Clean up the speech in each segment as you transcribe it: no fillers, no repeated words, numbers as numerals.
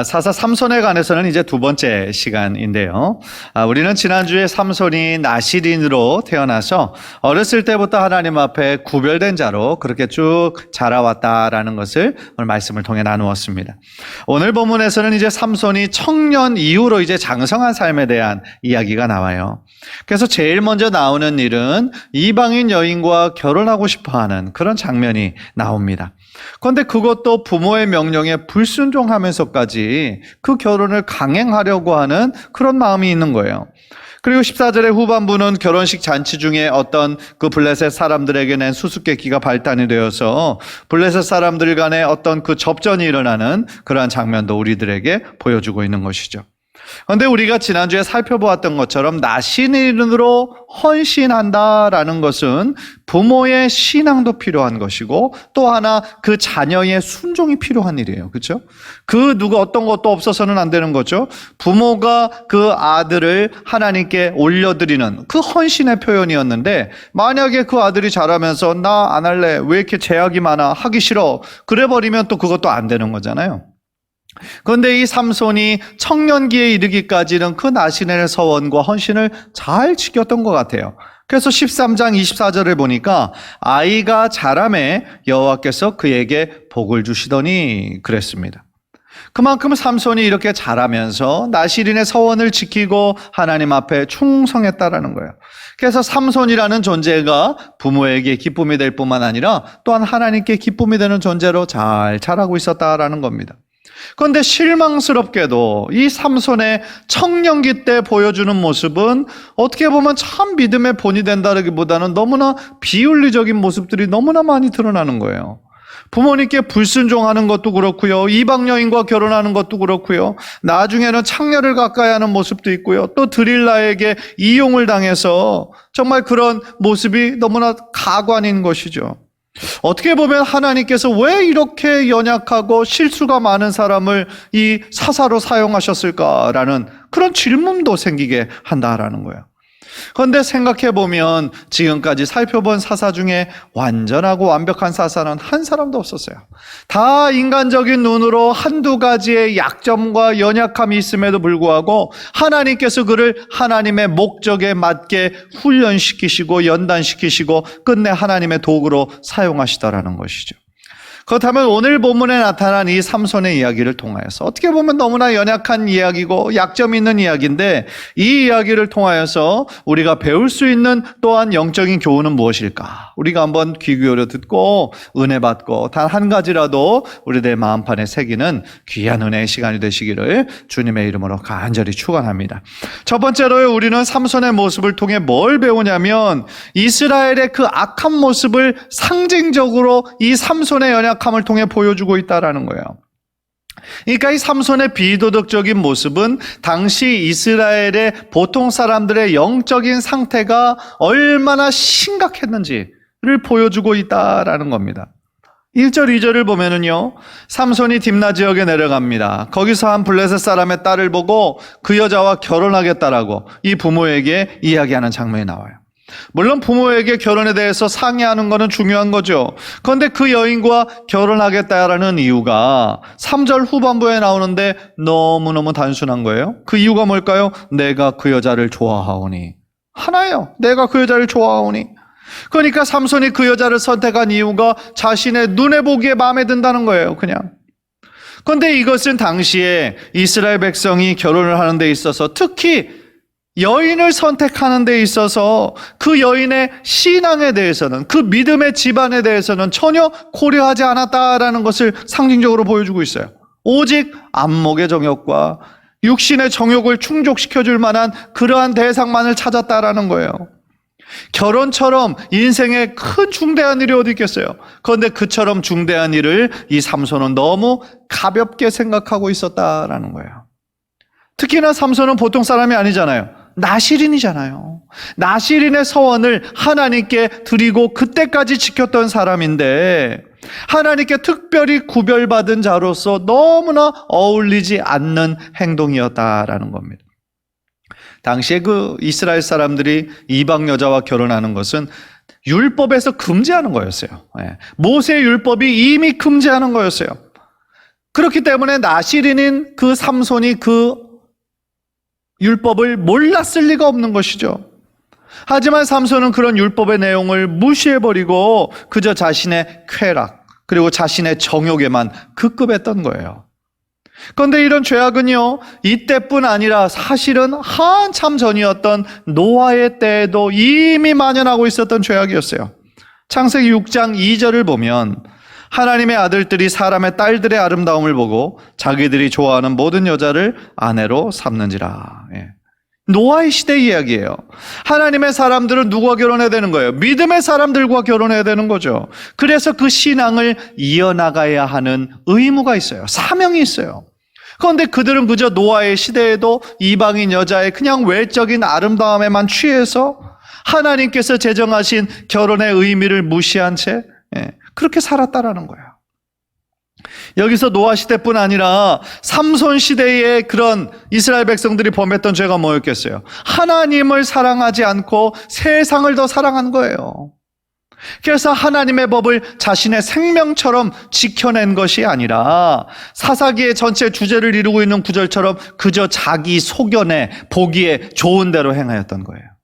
사사 삼손에 관해서는 이제 두 번째 시간인데요. 우리는 지난주에 삼손이 나실인으로 태어나서 어렸을 때부터 하나님 앞에 구별된 자로 그렇게 쭉 자라왔다라는 것을 오늘 말씀을 통해 나누었습니다. 오늘 본문에서는 이제 삼손이 청년 이후로 이제 장성한 삶에 대한 이야기가 나와요. 그래서 제일 먼저 나오는 일은 이방인 여인과 결혼하고 싶어하는 그런 장면이 나옵니다. 그런데 그것도 부모의 명령에 불순종하면서까지 그 결혼을 강행하려고 하는 그런 마음이 있는 거예요. 그리고 14절의 후반부는 결혼식 잔치 중에 어떤 그 블레셋 사람들에게 낸 수수께끼가 발단이 되어서 블레셋 사람들 간에 어떤 그 접전이 일어나는 그러한 장면도 우리들에게 보여주고 있는 것이죠. 그런데 우리가 지난주에 살펴보았던 것처럼 나신인으로 헌신한다라는 것은 부모의 신앙도 필요한 것이고 또 하나 그 자녀의 순종이 필요한 일이에요. 그렇죠? 그 누가 어떤 것도 없어서는 안 되는 거죠. 부모가 그 아들을 하나님께 올려드리는 그 헌신의 표현이었는데 만약에 그 아들이 자라면서 나 안 할래, 왜 이렇게 제약이 많아, 하기 싫어, 그래버리면 또 그것도 안 되는 거잖아요. 그런데 이 삼손이 청년기에 이르기까지는 그 나신의 서원과 헌신을 잘 지켰던 것 같아요. 그래서 13장 24절을 보니까 아이가 자라매 여호와께서 그에게 복을 주시더니 그랬습니다. 그만큼 삼손이 이렇게 자라면서 나실인의 서원을 지키고 하나님 앞에 충성했다라는 거예요. 그래서 삼손이라는 존재가 부모에게 기쁨이 될 뿐만 아니라 또한 하나님께 기쁨이 되는 존재로 잘 자라고 있었다라는 겁니다. 그런데 실망스럽게도 이 삼손의 청년기 때 보여주는 모습은 어떻게 보면 참 믿음의 본이 된다기보다는 너무나 비윤리적인 모습들이 너무나 많이 드러나는 거예요. 부모님께 불순종하는 것도 그렇고요, 이방 여인과 결혼하는 것도 그렇고요, 나중에는 창녀를 가까이 하는 모습도 있고요, 또 드릴라에게 이용을 당해서 정말 그런 모습이 너무나 가관인 것이죠. 어떻게 보면 하나님께서 왜 이렇게 연약하고 실수가 많은 사람을 이 사사로 사용하셨을까라는 그런 질문도 생기게 한다라는 거예요. 그런데 생각해보면 지금까지 살펴본 사사 중에 완전하고 완벽한 사사는 한 사람도 없었어요. 다 인간적인 눈으로 한두 가지의 약점과 연약함이 있음에도 불구하고 하나님께서 그를 하나님의 목적에 맞게 훈련시키시고 연단시키시고 끝내 하나님의 도구로 사용하시더라는 것이죠. 그렇다면 오늘 본문에 나타난 이 삼손의 이야기를 통하여서 어떻게 보면 너무나 연약한 이야기고 약점 있는 이야기인데 이 이야기를 통하여서 우리가 배울 수 있는 또한 영적인 교훈은 무엇일까? 우리가 한번 귀 기울여 듣고 은혜 받고 단 한 가지라도 우리들의 마음판에 새기는 귀한 은혜의 시간이 되시기를 주님의 이름으로 간절히 축원합니다. 첫 번째로 우리는 삼손의 모습을 통해 뭘 배우냐면 이스라엘의 그 악한 모습을 상징적으로 이 삼손의 연약함을 통해 보여주고 있다라는 거예요. 그러니까 이 삼손의 비도덕적인 모습은 당시 이스라엘의 보통 사람들의 영적인 상태가 얼마나 심각했는지를 보여주고 있다라는 겁니다. 1절, 2절을 보면은요, 삼손이 딥나 지역에 내려갑니다. 거기서 한 블레셋 사람의 딸을 보고 그 여자와 결혼하겠다라고 이 부모에게 이야기하는 장면이 나와요. 물론 부모에게 결혼에 대해서 상의하는 것은 중요한 거죠. 그런데 그 여인과 결혼하겠다라는 이유가 3절 후반부에 나오는데 너무너무 단순한 거예요. 그 이유가 뭘까요? 내가 그 여자를 좋아하오니. 하나예요. 내가 그 여자를 좋아하오니. 그러니까 삼손이 그 여자를 선택한 이유가 자신의 눈에 보기에 마음에 든다는 거예요. 그냥. 그런데 이것은 당시에 이스라엘 백성이 결혼을 하는 데 있어서 특히 여인을 선택하는 데 있어서 그 여인의 신앙에 대해서는, 그 믿음의 집안에 대해서는 전혀 고려하지 않았다라는 것을 상징적으로 보여주고 있어요. 오직 안목의 정욕과 육신의 정욕을 충족시켜줄 만한 그러한 대상만을 찾았다라는 거예요. 결혼처럼 인생에 큰 중대한 일이 어디 있겠어요. 그런데 그처럼 중대한 일을 이 삼손은 너무 가볍게 생각하고 있었다라는 거예요. 특히나 삼손은 보통 사람이 아니잖아요. 나실인이잖아요. 나실인의 서원을 하나님께 드리고 그때까지 지켰던 사람인데 하나님께 특별히 구별받은 자로서 너무나 어울리지 않는 행동이었다라는 겁니다. 당시에 그 이스라엘 사람들이 이방 여자와 결혼하는 것은 율법에서 금지하는 거였어요. 모세의 율법이 이미 금지하는 거였어요. 그렇기 때문에 나실인인 그 삼손이 그 율법을 몰랐을 리가 없는 것이죠. 하지만 삼손은 그런 율법의 내용을 무시해버리고 그저 자신의 쾌락 그리고 자신의 정욕에만 급급했던 거예요. 그런데 이런 죄악은요, 이때뿐 아니라 사실은 한참 전이었던 노아의 때에도 이미 만연하고 있었던 죄악이었어요. 창세기 6장 2절을 보면 하나님의 아들들이 사람의 딸들의 아름다움을 보고 자기들이 좋아하는 모든 여자를 아내로 삼는지라. 노아의 시대 이야기예요. 하나님의 사람들은 누구와 결혼해야 되는 거예요? 믿음의 사람들과 결혼해야 되는 거죠. 그래서 그 신앙을 이어나가야 하는 의무가 있어요. 사명이 있어요. 그런데 그들은 그저 노아의 시대에도 이방인 여자의 그냥 외적인 아름다움에만 취해서 하나님께서 제정하신 결혼의 의미를 무시한 채 그렇게 살았다라는 거예요. 여기서 노아 시대뿐 아니라 삼손 시대의 그런 이스라엘 백성들이 범했던 죄가 뭐였겠어요? 하나님을 사랑하지 않고 세상을 더 사랑한 거예요. 그래서 하나님의 법을 자신의 생명처럼 지켜낸 것이 아니라 사사기의 전체 주제를 이루고 있는 구절처럼 그저 자기 소견에 보기에 좋은 대로 행하였던 거예요.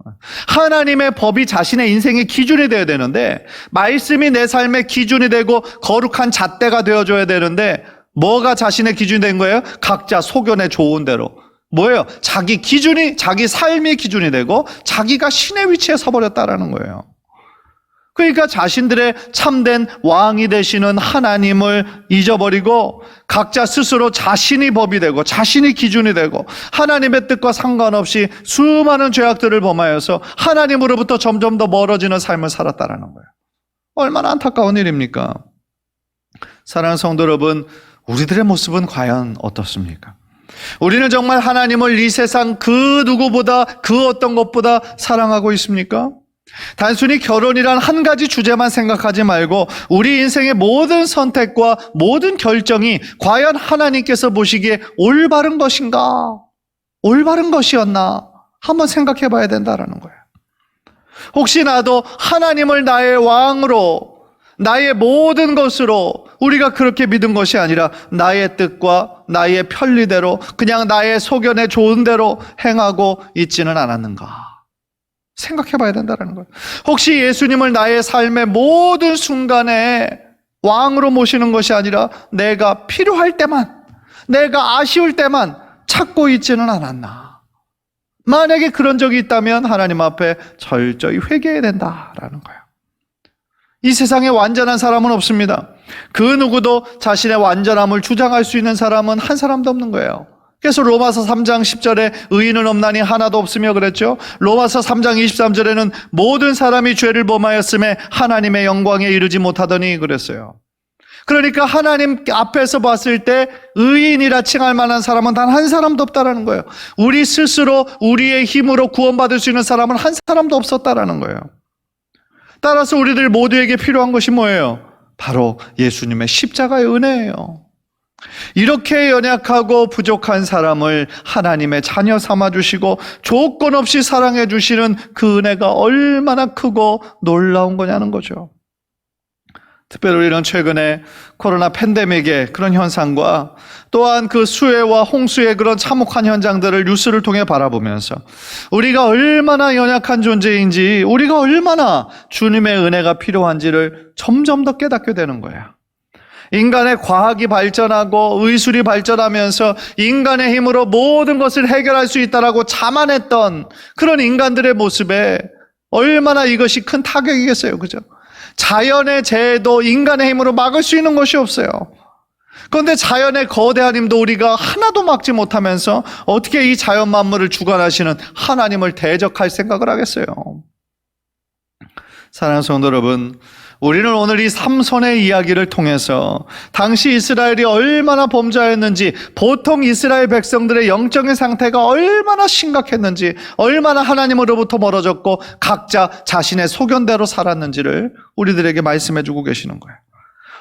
하나님의 법이 자신의 인생의 기준이 되어야 되는데, 말씀이 내 삶의 기준이 되고 거룩한 잣대가 되어줘야 되는데, 뭐가 자신의 기준이 된 거예요? 각자 소견에 좋은 대로. 뭐예요? 자기 기준이, 자기 삶의 기준이 되고 자기가 신의 위치에 서버렸다라는 거예요. 그러니까 자신들의 참된 왕이 되시는 하나님을 잊어버리고 각자 스스로 자신이 법이 되고 자신이 기준이 되고 하나님의 뜻과 상관없이 수많은 죄악들을 범하여서 하나님으로부터 점점 더 멀어지는 삶을 살았다라는 거예요. 얼마나 안타까운 일입니까? 사랑하는 성도 여러분, 우리들의 모습은 과연 어떻습니까? 우리는 정말 하나님을 이 세상 그 누구보다 그 어떤 것보다 사랑하고 있습니까? 단순히 결혼이란 한 가지 주제만 생각하지 말고 우리 인생의 모든 선택과 모든 결정이 과연 하나님께서 보시기에 올바른 것인가? 올바른 것이었나? 한번 생각해 봐야 된다는 거예요. 혹시 나도 하나님을 나의 왕으로, 나의 모든 것으로 우리가 그렇게 믿은 것이 아니라 나의 뜻과 나의 편리대로 그냥 나의 소견에 좋은 대로 행하고 있지는 않았는가? 생각해 봐야 된다는 거예요. 혹시 예수님을 나의 삶의 모든 순간에 왕으로 모시는 것이 아니라 내가 필요할 때만, 내가 아쉬울 때만 찾고 있지는 않았나? 만약에 그런 적이 있다면 하나님 앞에 철저히 회개해야 된다라는 거예요. 이 세상에 완전한 사람은 없습니다. 그 누구도 자신의 완전함을 주장할 수 있는 사람은 한 사람도 없는 거예요. 그래서 로마서 3장 10절에 의인은 없나니 하나도 없으며 그랬죠. 로마서 3장 23절에는 모든 사람이 죄를 범하였음에 하나님의 영광에 이르지 못하더니 그랬어요. 그러니까 하나님 앞에서 봤을 때 의인이라 칭할 만한 사람은 단 한 사람도 없다라는 거예요. 우리 스스로 우리의 힘으로 구원받을 수 있는 사람은 한 사람도 없었다라는 거예요. 따라서 우리들 모두에게 필요한 것이 뭐예요? 바로 예수님의 십자가의 은혜예요. 이렇게 연약하고 부족한 사람을 하나님의 자녀 삼아주시고 조건 없이 사랑해 주시는 그 은혜가 얼마나 크고 놀라운 거냐는 거죠. 특별히 우리는 최근에 코로나 팬데믹의 그런 현상과 또한 그 수해와 홍수의 그런 참혹한 현장들을 뉴스를 통해 바라보면서 우리가 얼마나 연약한 존재인지, 우리가 얼마나 주님의 은혜가 필요한지를 점점 더 깨닫게 되는 거예요. 인간의 과학이 발전하고 의술이 발전하면서 인간의 힘으로 모든 것을 해결할 수 있다라고 자만했던 그런 인간들의 모습에 얼마나 이것이 큰 타격이겠어요. 그죠? 자연의 재해도 인간의 힘으로 막을 수 있는 것이 없어요. 그런데 자연의 거대한 힘도 우리가 하나도 막지 못하면서 어떻게 이 자연 만물을 주관하시는 하나님을 대적할 생각을 하겠어요? 사랑하는 성도 여러분, 우리는 오늘 이 삼손의 이야기를 통해서 당시 이스라엘이 얼마나 범죄하였는지, 보통 이스라엘 백성들의 영적인 상태가 얼마나 심각했는지, 얼마나 하나님으로부터 멀어졌고 각자 자신의 소견대로 살았는지를 우리들에게 말씀해 주고 계시는 거예요.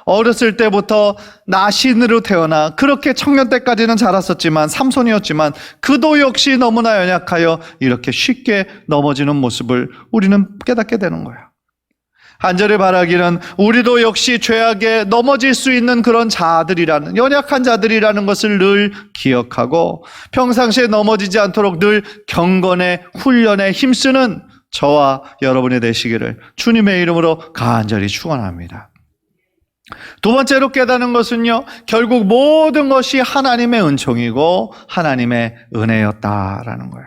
어렸을 때부터 나신으로 태어나 그렇게 청년 때까지는 자랐었지만, 삼손이었지만 그도 역시 너무나 연약하여 이렇게 쉽게 넘어지는 모습을 우리는 깨닫게 되는 거예요. 한 절에 바라기는 우리도 역시 죄악에 넘어질 수 있는 그런 자들이라는, 연약한 자들이라는 것을 늘 기억하고 평상시에 넘어지지 않도록 늘 경건의 훈련에 힘쓰는 저와 여러분이 되시기를 주님의 이름으로 간절히 축원합니다. 두 번째로 깨닫는 것은요, 결국 모든 것이 하나님의 은총이고 하나님의 은혜였다라는 거예요.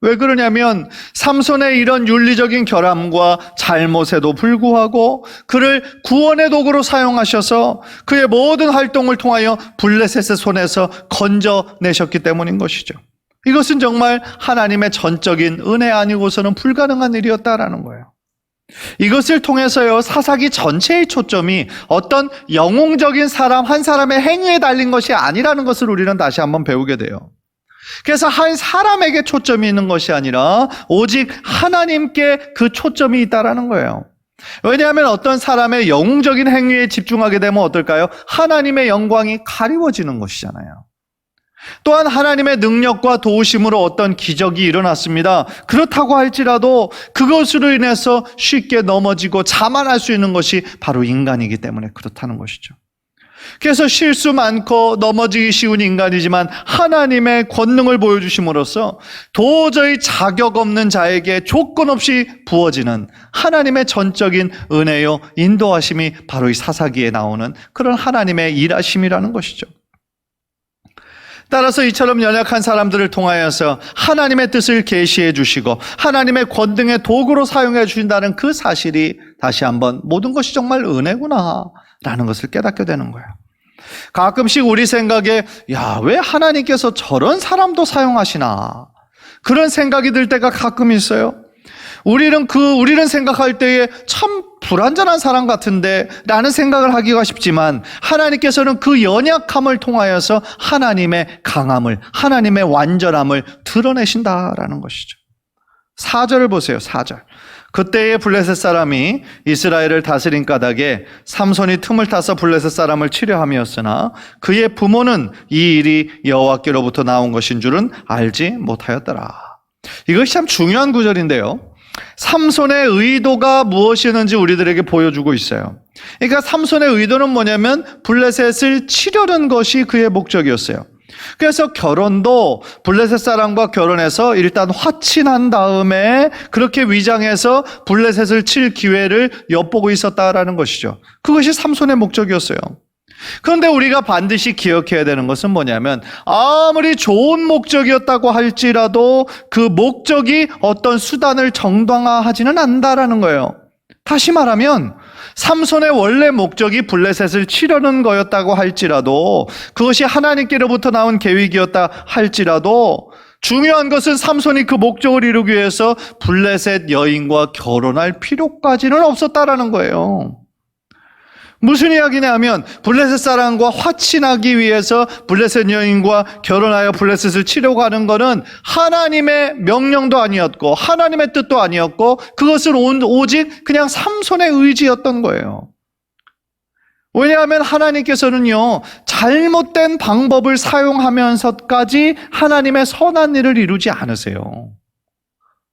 왜 그러냐면 삼손의 이런 윤리적인 결함과 잘못에도 불구하고 그를 구원의 도구로 사용하셔서 그의 모든 활동을 통하여 블레셋의 손에서 건져내셨기 때문인 것이죠. 이것은 정말 하나님의 전적인 은혜 아니고서는 불가능한 일이었다라는 거예요. 이것을 통해서요, 사사기 전체의 초점이 어떤 영웅적인 사람 한 사람의 행위에 달린 것이 아니라는 것을 우리는 다시 한번 배우게 돼요. 그래서 한 사람에게 초점이 있는 것이 아니라 오직 하나님께 그 초점이 있다라는 거예요. 왜냐하면 어떤 사람의 영웅적인 행위에 집중하게 되면 어떨까요? 하나님의 영광이 가리워지는 것이잖아요. 또한 하나님의 능력과 도우심으로 어떤 기적이 일어났습니다. 그렇다고 할지라도 그것으로 인해서 쉽게 넘어지고 자만할 수 있는 것이 바로 인간이기 때문에 그렇다는 것이죠. 그래서 실수 많고 넘어지기 쉬운 인간이지만 하나님의 권능을 보여주심으로써 도저히 자격 없는 자에게 조건 없이 부어지는 하나님의 전적인 은혜요 인도하심이 바로 이 사사기에 나오는 그런 하나님의 일하심이라는 것이죠. 따라서 이처럼 연약한 사람들을 통하여서 하나님의 뜻을 계시해 주시고 하나님의 권능의 도구로 사용해 주신다는 그 사실이 다시 한번 모든 것이 정말 은혜구나 라는 것을 깨닫게 되는 거예요. 가끔씩 우리 생각에 왜 하나님께서 저런 사람도 사용하시나 그런 생각이 들 때가 가끔 있어요. 우리는 생각할 때에 참 불완전한 사람 같은데 라는 생각을 하기가 쉽지만 하나님께서는 그 연약함을 통하여서 하나님의 강함을, 하나님의 완전함을 드러내신다라는 것이죠. 4절을 보세요. 4절. 그때의 블레셋 사람이 이스라엘을 다스린 까닭에 삼손이 틈을 타서 블레셋 사람을 치려 함이었으나 그의 부모는 이 일이 여호와께로부터 나온 것인 줄은 알지 못하였더라. 이것이 참 중요한 구절인데요. 삼손의 의도가 무엇이었는지 우리들에게 보여주고 있어요. 그러니까 삼손의 의도는 뭐냐면 블레셋을 치려는 것이 그의 목적이었어요. 그래서 결혼도 블레셋 사람과 결혼해서 일단 화친한 다음에 그렇게 위장해서 블레셋을 칠 기회를 엿보고 있었다라는 것이죠. 그것이 삼손의 목적이었어요. 그런데 우리가 반드시 기억해야 되는 것은 뭐냐면 아무리 좋은 목적이었다고 할지라도 그 목적이 어떤 수단을 정당화하지는 않는다라는 거예요. 다시 말하면 삼손의 원래 목적이 블레셋을 치려는 거였다고 할지라도 그것이 하나님께로부터 나온 계획이었다 할지라도 중요한 것은 삼손이 그 목적을 이루기 위해서 블레셋 여인과 결혼할 필요까지는 없었다라는 거예요. 무슨 이야기냐면 블레셋 사람과 화친하기 위해서 블레셋 여인과 결혼하여 블레셋을 치려고 하는 것은 하나님의 명령도 아니었고 하나님의 뜻도 아니었고 그것은 오직 그냥 삼손의 의지였던 거예요. 왜냐하면 하나님께서는요 잘못된 방법을 사용하면서까지 하나님의 선한 일을 이루지 않으세요.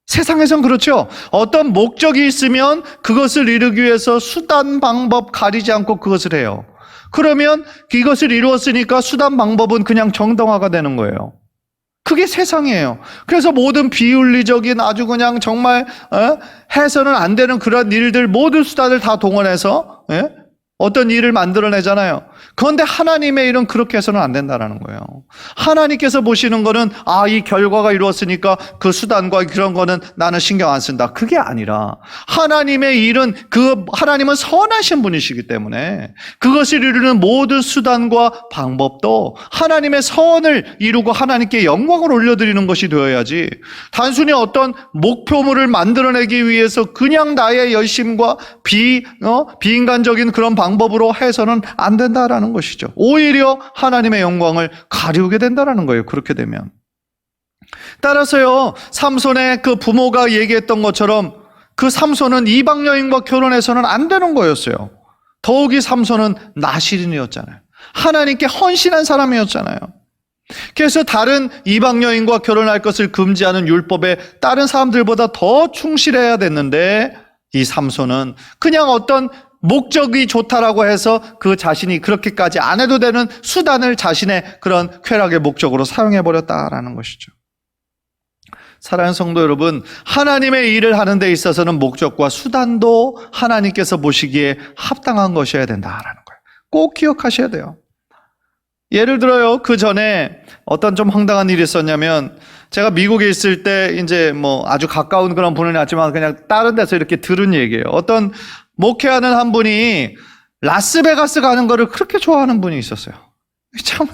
세상에선 그렇죠. 어떤 목적이 있으면 그것을 이루기 위해서 수단 방법 가리지 않고 그것을 해요. 그러면 이것을 이루었으니까 수단 방법은 그냥 정당화가 되는 거예요. 그게 세상이에요. 그래서 모든 비윤리적인 아주 그냥 정말 해서는 안 되는 그런 일들 모든 수단을 다 동원해서 어떤 일을 만들어내잖아요. 그런데 하나님의 일은 그렇게 해서는 안 된다는 거예요. 하나님께서 보시는 거는 이 결과가 이루었으니까 그 수단과 그런 거는 나는 신경 안 쓴다. 그게 아니라 하나님의 일은 하나님은 선하신 분이시기 때문에 그것을 이루는 모든 수단과 방법도 하나님의 선을 이루고 하나님께 영광을 올려드리는 것이 되어야지 단순히 어떤 목표물을 만들어내기 위해서 그냥 나의 열심과 비인간적인 그런 방법으로 해서는 안 된다라는 것이죠. 오히려 하나님의 영광을 가리우게 된다라는 거예요. 그렇게 되면. 따라서요, 삼손의 그 부모가 얘기했던 것처럼 그 삼손은 이방 여인과 결혼해서는 안 되는 거였어요. 더욱이 삼손은 나실인이었잖아요. 하나님께 헌신한 사람이었잖아요. 그래서 다른 이방 여인과 결혼할 것을 금지하는 율법에 다른 사람들보다 더 충실해야 됐는데 이 삼손은 그냥 어떤 목적이 좋다라고 해서 그 자신이 그렇게까지 안 해도 되는 수단을 자신의 그런 쾌락의 목적으로 사용해버렸다라는 것이죠. 사랑하는 성도 여러분, 하나님의 일을 하는 데 있어서는 목적과 수단도 하나님께서 보시기에 합당한 것이어야 된다라는 거예요. 꼭 기억하셔야 돼요. 예를 들어요, 그 전에 어떤 좀 황당한 일이 있었냐면, 제가 미국에 있을 때 이제 뭐 아주 가까운 그런 분은 아니지만 그냥 다른 데서 이렇게 들은 얘기예요. 어떤 목회하는 한 분이 라스베가스 가는 거를 그렇게 좋아하는 분이 있었어요. 참,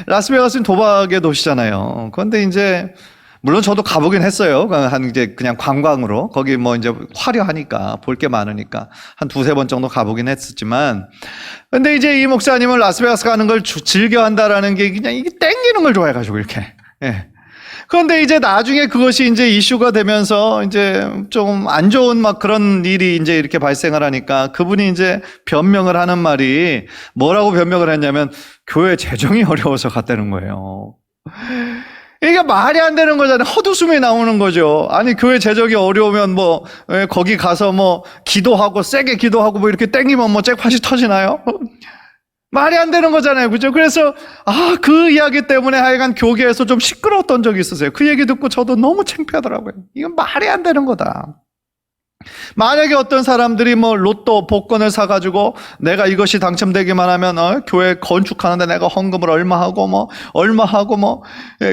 라스베가스는 도박의 도시잖아요. 그런데 이제 물론 저도 가보긴 했어요. 이제 그냥 관광으로. 거기 뭐 이제 화려하니까, 볼 게 많으니까. 한 두세 번 정도 가보긴 했었지만. 근데 이제 이 목사님은 라스베가스 가는 걸 즐겨 한다라는 게 그냥 이게 땡기는 걸 좋아해가지고, 이렇게. 예. 그런데 이제 나중에 그것이 이제 이슈가 되면서 이제 좀 안 좋은 막 그런 일이 이제 이렇게 발생을 하니까 그분이 이제 변명을 하는 말이 뭐라고 변명을 했냐면 교회 재정이 어려워서 갔다는 거예요. 이게 말이 안 되는 거잖아요. 헛웃음이 나오는 거죠. 아니, 교회 재정이 어려우면 뭐, 거기 가서 뭐, 기도하고, 세게 기도하고 뭐 이렇게 땡기면 뭐 잭팟이 터지나요? 말이 안 되는 거잖아요. 그죠? 그래서, 그 이야기 때문에 하여간 교계에서 좀 시끄러웠던 적이 있었어요. 그 얘기 듣고 저도 너무 창피하더라고요. 이건 말이 안 되는 거다. 만약에 어떤 사람들이 뭐 로또 복권을 사가지고 내가 이것이 당첨되기만 하면 교회 건축하는데 내가 헌금을 얼마 하고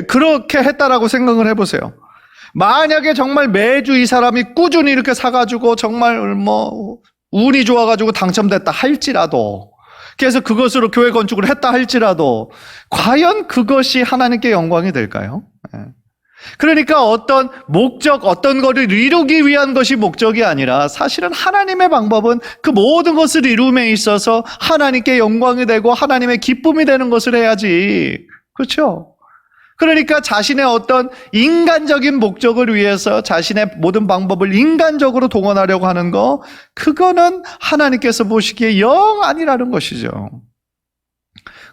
그렇게 했다라고 생각을 해보세요. 만약에 정말 매주 이 사람이 꾸준히 이렇게 사가지고 정말 뭐 운이 좋아가지고 당첨됐다 할지라도, 그래서 그것으로 교회 건축을 했다 할지라도 과연 그것이 하나님께 영광이 될까요? 그러니까 어떤 목적, 어떤 것을 이루기 위한 것이 목적이 아니라 사실은 하나님의 방법은 그 모든 것을 이룸에 있어서 하나님께 영광이 되고 하나님의 기쁨이 되는 것을 해야지. 그렇죠? 그러니까 자신의 어떤 인간적인 목적을 위해서 자신의 모든 방법을 인간적으로 동원하려고 하는 거, 그거는 하나님께서 보시기에 영 아니라는 것이죠.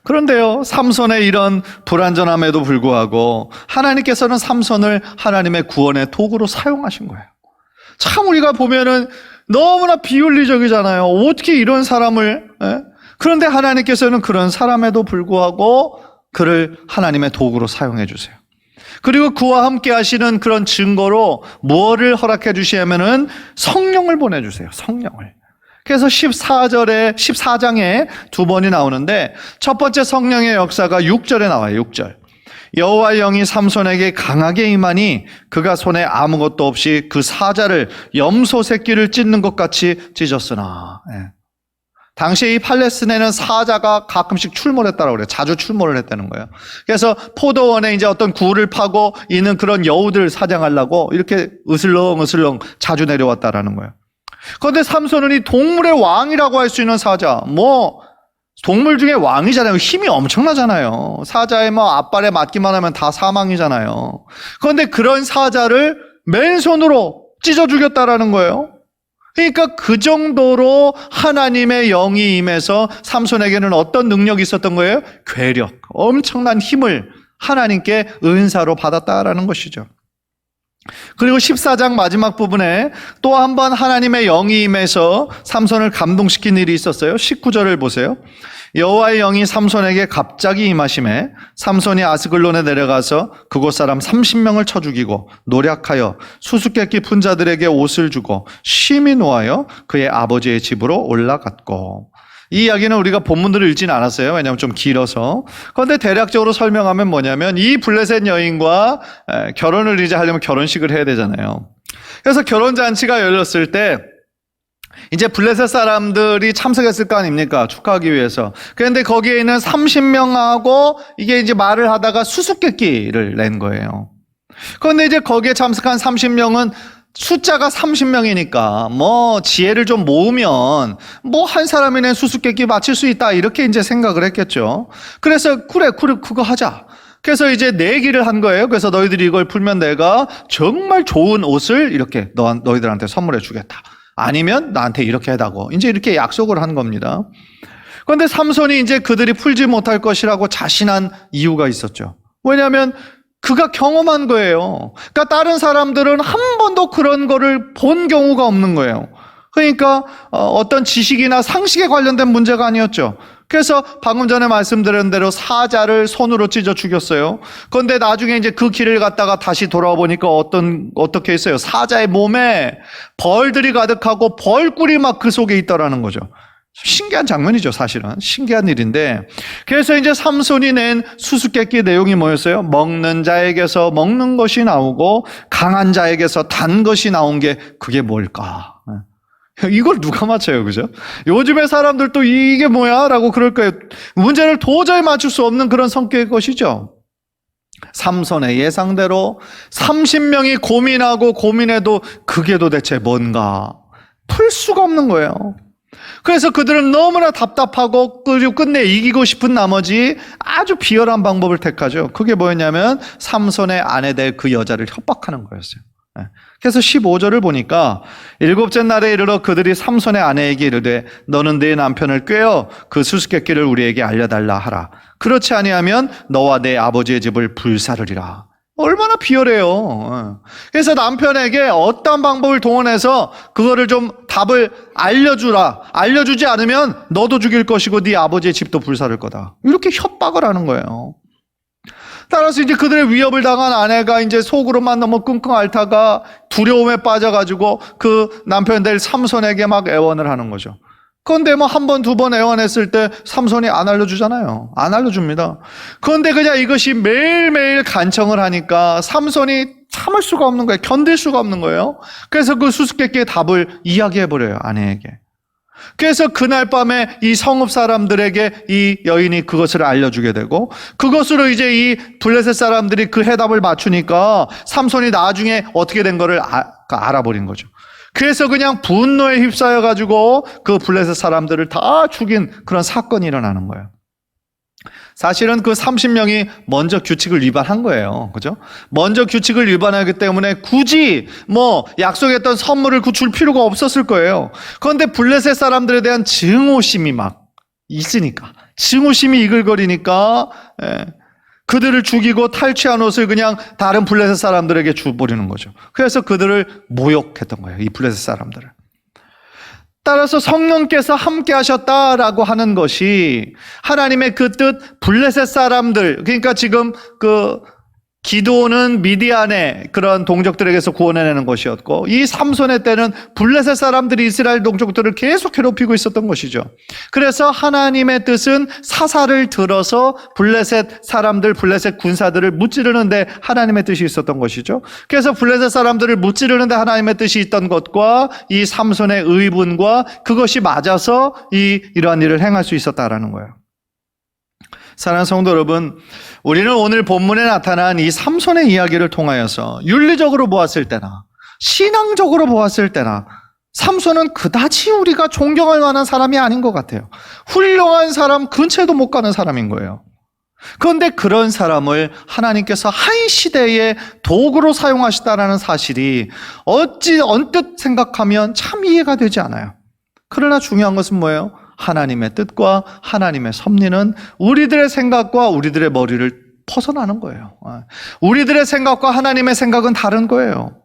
그런데요, 삼손의 이런 불완전함에도 불구하고 하나님께서는 삼손을 하나님의 구원의 도구로 사용하신 거예요. 참 우리가 보면은 너무나 비윤리적이잖아요. 어떻게 이런 사람을, 그런데 하나님께서는 그런 사람에도 불구하고 그를 하나님의 도구로 사용해 주세요. 그리고 그와 함께 하시는 그런 증거로 무엇을 허락해 주시냐면은 성령을 보내주세요. 성령을. 그래서 14장에 두 번이 나오는데 첫 번째 성령의 역사가 6절에 나와요. 6절. 여호와의 영이 삼손에게 강하게 임하니 그가 손에 아무것도 없이 그 사자를 염소 새끼를 찢는 것 같이 찢었으나. 당시 이 팔레스틴에는 사자가 가끔씩 출몰했다고 그래요. 자주 출몰을 했다는 거예요. 그래서 포도원에 이제 어떤 굴을 파고 있는 그런 여우들 사냥하려고 이렇게 으슬렁으슬렁 자주 내려왔다라는 거예요. 그런데 삼손은 이 동물의 왕이라고 할 수 있는 사자, 뭐 동물 중에 왕이잖아요. 힘이 엄청나잖아요. 사자의 뭐 앞발에 맞기만 하면 다 사망이잖아요. 그런데 그런 사자를 맨손으로 찢어 죽였다라는 거예요. 그러니까 그 정도로 하나님의 영이 임해서 삼손에게는 어떤 능력이 있었던 거예요? 괴력, 엄청난 힘을 하나님께 은사로 받았다라는 것이죠. 그리고 14장 마지막 부분에 또 한 번 하나님의 영이 임해서 삼손을 감동시킨 일이 있었어요. 19절을 보세요. 여호와의 영이 삼손에게 갑자기 임하심에 삼손이 아스글론에 내려가서 그곳 사람 30명을 쳐 죽이고 노략하여 수수께끼 푼 자들에게 옷을 주고 심히 노하여 그의 아버지의 집으로 올라갔고. 이 이야기는 우리가 본문들을 읽지는 않았어요. 왜냐하면 좀 길어서. 그런데 대략적으로 설명하면 뭐냐면 이 블레셋 여인과 결혼을 이제 하려면 결혼식을 해야 되잖아요. 그래서 결혼잔치가 열렸을 때 이제 블레셋 사람들이 참석했을 거 아닙니까? 축하하기 위해서. 그런데 거기에 있는 30명하고 이게 이제 말을 하다가 수수께끼를 낸 거예요. 그런데 이제 거기에 참석한 30명은 숫자가 30명이니까 뭐 지혜를 좀 모으면 뭐 한 사람이 낸 수수께끼 맞힐 수 있다 이렇게 이제 생각을 했겠죠. 그래서 그래 그거 하자. 그래서 이제 내기를 한 거예요. 그래서 너희들이 이걸 풀면 내가 정말 좋은 옷을 이렇게 너희들한테 선물해 주겠다. 아니면 나한테 이렇게 해다고 이제 이렇게 약속을 한 겁니다. 그런데 삼손이 이제 그들이 풀지 못할 것이라고 자신한 이유가 있었죠. 왜냐하면 그가 경험한 거예요. 그러니까 다른 사람들은 한 번도 그런 거를 본 경우가 없는 거예요. 그러니까 어떤 지식이나 상식에 관련된 문제가 아니었죠. 그래서 방금 전에 말씀드린 대로 사자를 손으로 찢어 죽였어요. 그런데 나중에 이제 그 길을 갔다가 다시 돌아와 보니까 어떻게 했어요? 사자의 몸에 벌들이 가득하고 벌꿀이 막 그 속에 있더라는 거죠. 신기한 장면이죠, 사실은. 신기한 일인데. 그래서 이제 삼손이 낸 수수께끼 내용이 뭐였어요? 먹는 자에게서 먹는 것이 나오고 강한 자에게서 단 것이 나온 게 그게 뭘까? 이걸 누가 맞춰요, 그죠? 요즘의 사람들도 이게 뭐야? 라고 그럴 거예요. 문제를 도저히 맞출 수 없는 그런 성격의 것이죠. 삼손의 예상대로 30명이 고민하고 고민해도 그게 도대체 뭔가 풀 수가 없는 거예요. 그래서 그들은 너무나 답답하고 그리고 끝내 이기고 싶은 나머지 아주 비열한 방법을 택하죠. 그게 뭐였냐면 삼손의 아내 될 그 여자를 협박하는 거였어요. 그래서 15절을 보니까 일곱째 날에 이르러 그들이 삼손의 아내에게 이르되 너는 네 남편을 꾀어 그 수수께끼를 우리에게 알려달라 하라. 그렇지 아니하면 너와 내 아버지의 집을 불사르리라. 얼마나 비열해요. 그래서 남편에게 어떤 방법을 동원해서 그거를 좀 답을 알려주라. 알려주지 않으면 너도 죽일 것이고 네 아버지의 집도 불사를 거다. 이렇게 협박을 하는 거예요. 따라서 이제 그들의 위협을 당한 아내가 이제 속으로만 너무 끙끙 앓다가 두려움에 빠져가지고 그 남편 될 삼손에게 막 애원을 하는 거죠. 그런데 뭐 한 번, 두 번 애원했을 때 삼손이 안 알려주잖아요. 안 알려줍니다. 그런데 그냥 이것이 매일매일 간청을 하니까 삼손이 참을 수가 없는 거예요. 견딜 수가 없는 거예요. 그래서 그 수수께끼의 답을 이야기해버려요, 아내에게. 그래서 그날 밤에 이 성읍 사람들에게 이 여인이 그것을 알려주게 되고 그것으로 이제 이 블레셋 사람들이 그 해답을 맞추니까 삼손이 나중에 어떻게 된 거를 알아버린 거죠. 그래서 그냥 분노에 휩싸여 가지고 그 블레셋 사람들을 다 죽인 그런 사건이 일어나는 거예요. 사실은 그 30명이 먼저 규칙을 위반한 거예요. 그죠? 먼저 규칙을 위반하기 때문에 굳이 뭐 약속했던 선물을 줄 필요가 없었을 거예요. 그런데 블레셋 사람들에 대한 증오심이 막 있으니까, 증오심이 이글거리니까 그들을 죽이고 탈취한 옷을 그냥 다른 블레셋 사람들에게 줘버리는 거죠. 그래서 그들을 모욕했던 거예요, 이 블레셋 사람들을. 따라서 성령께서 함께 하셨다라고 하는 것이 하나님의 그 뜻, 블레셋 사람들, 그러니까 지금 그 기드온은 미디안의 그런 동족들에게서 구원해내는 것이었고 이 삼손의 때는 블레셋 사람들이 이스라엘 동족들을 계속 괴롭히고 있었던 것이죠. 그래서 하나님의 뜻은 사사를 들어서 블레셋 사람들, 블레셋 군사들을 무찌르는데 하나님의 뜻이 있었던 것이죠. 그래서 블레셋 사람들을 무찌르는데 하나님의 뜻이 있던 것과 이 삼손의 의분과 그것이 맞아서 이러한 일을 행할 수 있었다라는 거예요. 사랑하는 성도 여러분, 우리는 오늘 본문에 나타난 이 삼손의 이야기를 통하여서 윤리적으로 보았을 때나 신앙적으로 보았을 때나 삼손은 그다지 우리가 존경할 만한 사람이 아닌 것 같아요. 훌륭한 사람 근처에도 못 가는 사람인 거예요. 그런데 그런 사람을 하나님께서 한 시대에 도구로 사용하시다라는 사실이 어찌 언뜻 생각하면 참 이해가 되지 않아요. 그러나 중요한 것은 뭐예요? 하나님의 뜻과 하나님의 섭리는 우리들의 생각과 우리들의 머리를 벗어나는 거예요. 우리들의 생각과 하나님의 생각은 다른 거예요.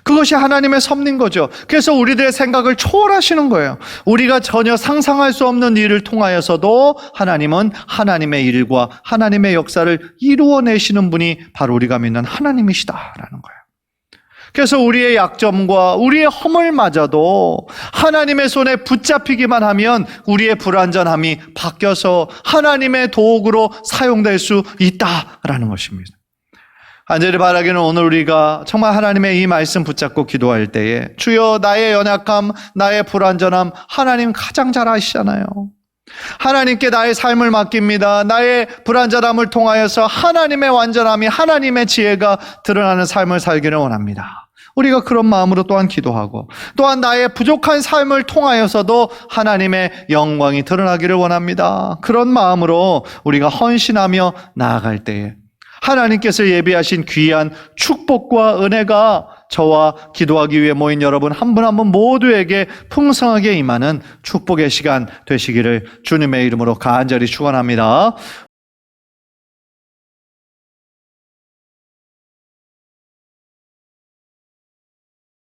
그것이 하나님의 섭리인 거죠. 그래서 우리들의 생각을 초월하시는 거예요. 우리가 전혀 상상할 수 없는 일을 통하여서도 하나님은 하나님의 일과 하나님의 역사를 이루어내시는 분이 바로 우리가 믿는 하나님이시다라는 거예요. 그래서 우리의 약점과 우리의 허물마저도 하나님의 손에 붙잡히기만 하면 우리의 불완전함이 바뀌어서 하나님의 도구로 사용될 수 있다라는 것입니다. 간절히 바라기는 오늘 우리가 정말 하나님의 이 말씀 붙잡고 기도할 때에 주여 나의 연약함, 나의 불완전함 하나님 가장 잘 아시잖아요. 하나님께 나의 삶을 맡깁니다. 나의 불완전함을 통하여서 하나님의 완전함이 하나님의 지혜가 드러나는 삶을 살기를 원합니다. 우리가 그런 마음으로 또한 기도하고 또한 나의 부족한 삶을 통하여서도 하나님의 영광이 드러나기를 원합니다. 그런 마음으로 우리가 헌신하며 나아갈 때에 하나님께서 예비하신 귀한 축복과 은혜가 저와 기도하기 위해 모인 여러분 한 분 한 분 모두에게 풍성하게 임하는 축복의 시간 되시기를 주님의 이름으로 간절히 축원합니다.